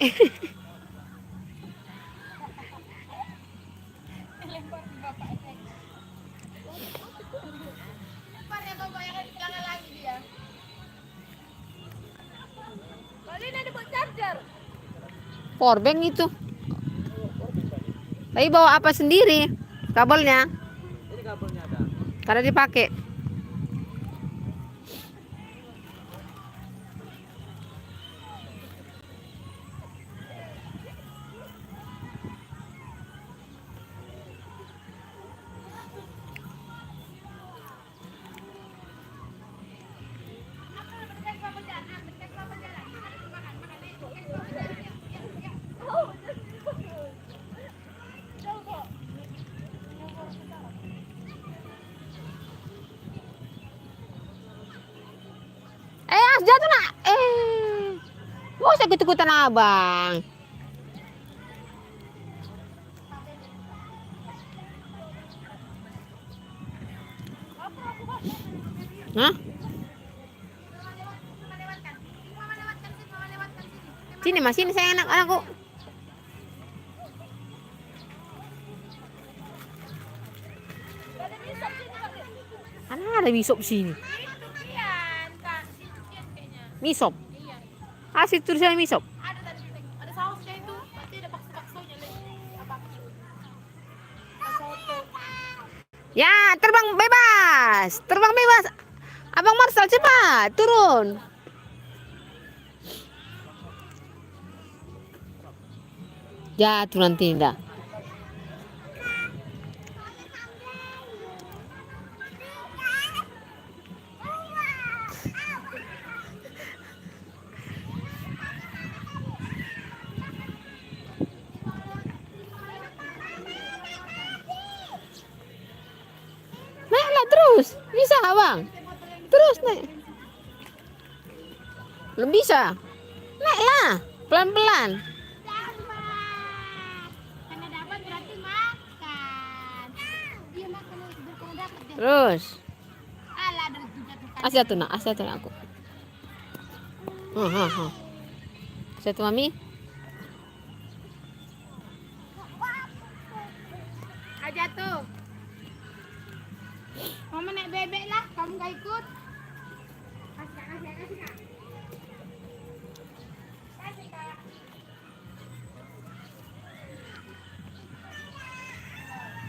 Lempar ke bapaknya. Lempar ya bapak, jangan lagi dia. Kali ini ada buat charger. Powerbank itu. Tapi bawa apa sendiri? Kabelnya. Ini kabelnya ada. Karena dipakai. Jatuh nak. Mau saya ikut-ikutan abang. Hah? Sini mas, sini saya anak-anakku. Ada bisop sini. Misop. Asli tulisannya misop. Ada tadi, ada sausnya itu, pasti ada bakso-baksonya lagi. Apa? Soto. Ya, terbang bebas. Terbang bebas. Abang Marsal cepat turun. Jatuh nanti dah. Naiklah terus. Bisa abang. Terus naik. Belum bisa. Naiklah. Pelan-pelan. Karena dapat berarti makan. Dia makan kalau dapat deh. Terus. Alah, ada jatuh. Asyatu nak aku. Asyatu mami. Jatuh. Mama naik bebek lah, kamu gak ikut. Kasih kak. Kasih kak.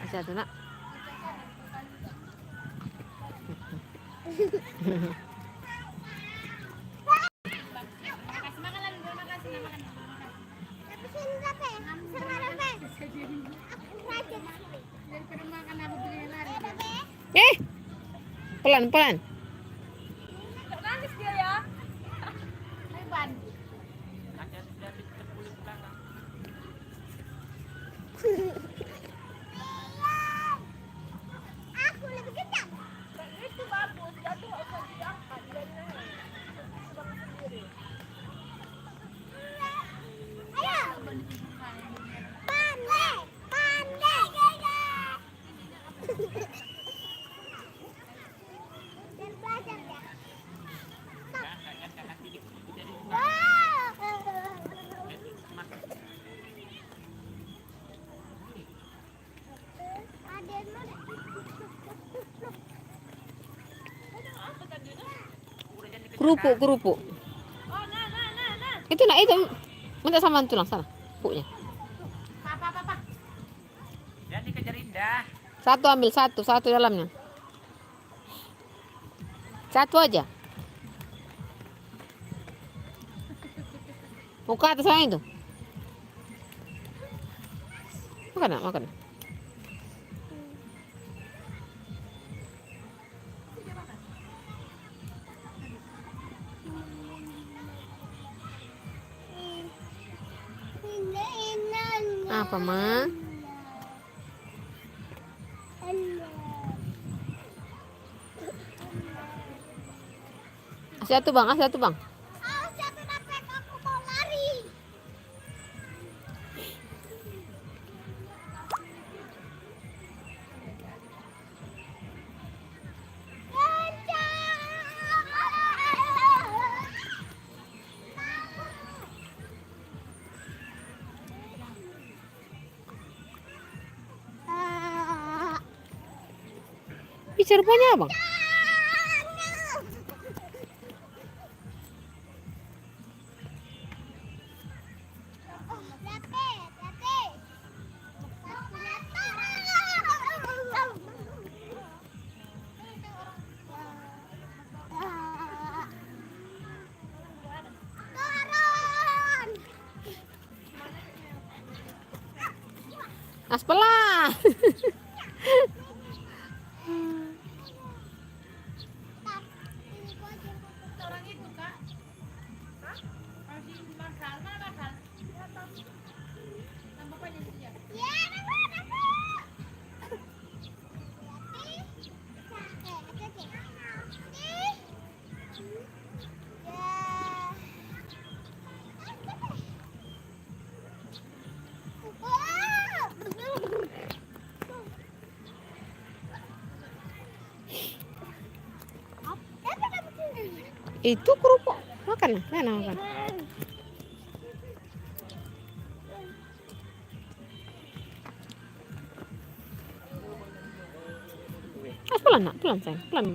Asyatu nak. Makasih makan lagi, makasih makan. Tapi sini berapa ya? Sama berapa? Daripada makan aku beli lari. Pelan-pelan. Nangis dia ya. Leban. Aku lebih kencang. Itu bagus, jatuh nggak usah diangkat. Ayo. Pandai. Dan belajar ya. Kerupuk. Itu nak itu. Minta sama tulang sana. Pupuknya. Papa. Jangan dikejar Indah. Satu ambil satu dalamnya. Satu aja. Mau ke atas sana itu. Makan. Apa, Ma? Satu bang. Siapa dapat aku mau lari. rupanya abang. Aspelah. Orang itu kak, masih masal, mana masal? Tambah banyak dia. Ya, Itu kerupuk. Makan, mana makan. Pelan nak, pelan sayang, pelan.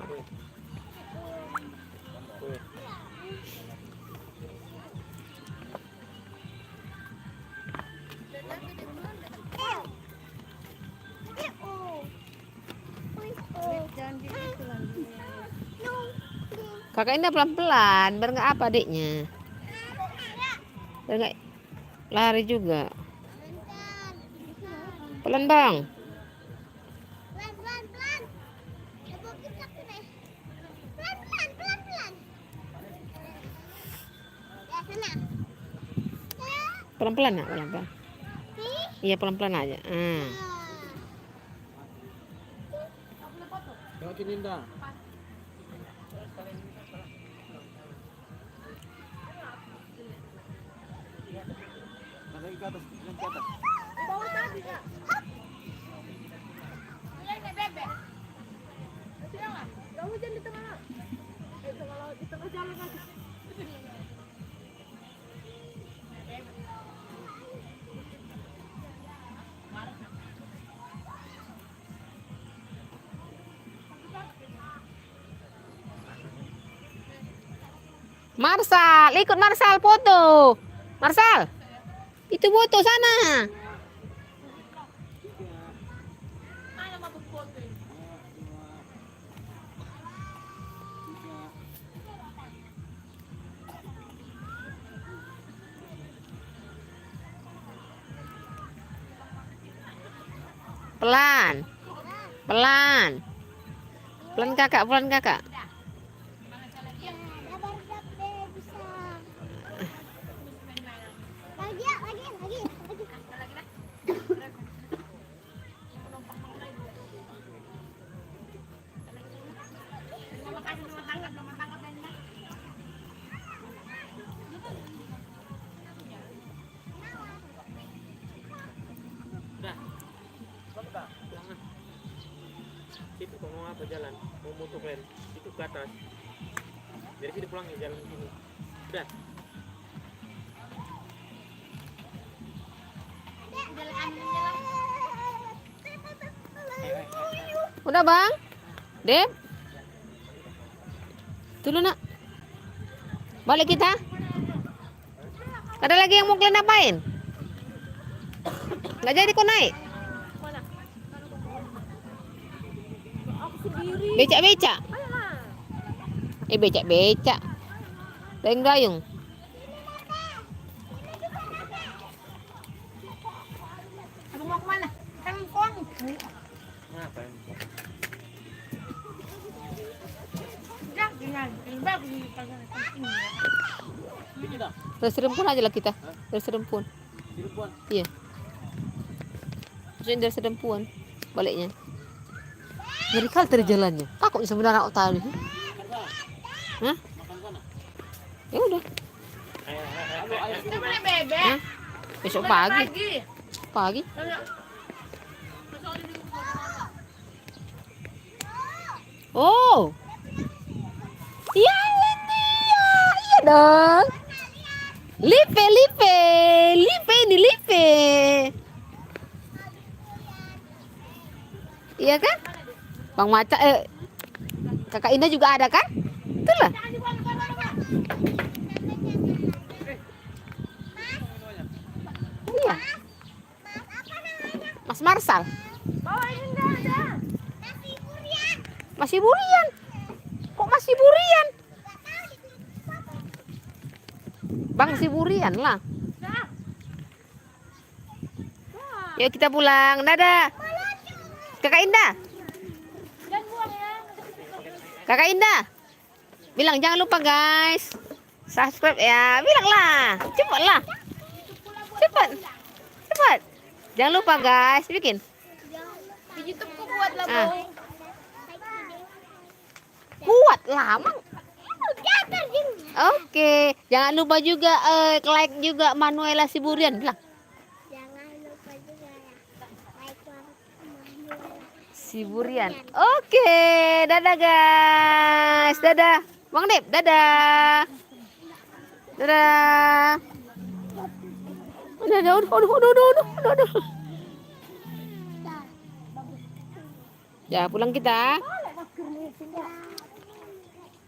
Kakak Indah pelan-pelan, biar nggak apa adiknya. Biar nggak lari juga. Pelan bang. Pelan-pelan nak, pelan-pelan. Iya pelan-pelan aja. Lewatin Indah. Lagi ke atas, ke atas. Marsal, ikut Marsal foto. Marsal, itu foto sana. Pelan, pelan, pelan kakak, pelan kakak. Itu kok mau apa jalan? Mau motor keren? Itu ke atas. Dari sini pulang ya jalan sini. Udah. Udah bang, Dep. Dulu nak. Balik kita. Ada lagi yang mau kalian apain? Nggak jadi kok naik. Becak-becak. Becak-becak. Dayung-dayung. Abang mau kemana? Kangkong. Ngapa ini? Udah, dengan bagus di pasar ini. Ini kita. Dari Serempun aja lah kita. Dari Serempun. Cirebon. Iya. Maksudnya dari Serempun baliknya. Ngeri kali dari jalannya. Takutnya sebenarnya aku tadi. Hah? Makan sana. Ya udah. Kita boleh bebek. Hah? Besok pagi. Pagi. Oh. Iya ini ya. Iya dong. Lipe, lipe. Lipe ini lipe. Iya kan? Bang Maca Kakak Indah juga ada kan? Itulah. Iya. Mas Marsal. Masih burian. Kok masih burian? Bang si burian lah. Yuk kita pulang. Dadah. Kakak Indah. Kakak Indah. Bilang jangan lupa guys. Subscribe ya. Bilang lah. Cepat lah. Cepat. Cepat. Jangan lupa guys. Bikin. Di YouTube ku buat lah, Ah. Boy. Kuat lah, Mang. Oke, jangan lupa juga like juga Manuela Siburian bilang. Jangan lupa juga ya. Like Siburian. Oke, dadah guys. Dadah. Bang Dep, dadah. Dadah. Udah. Ya, pulang kita.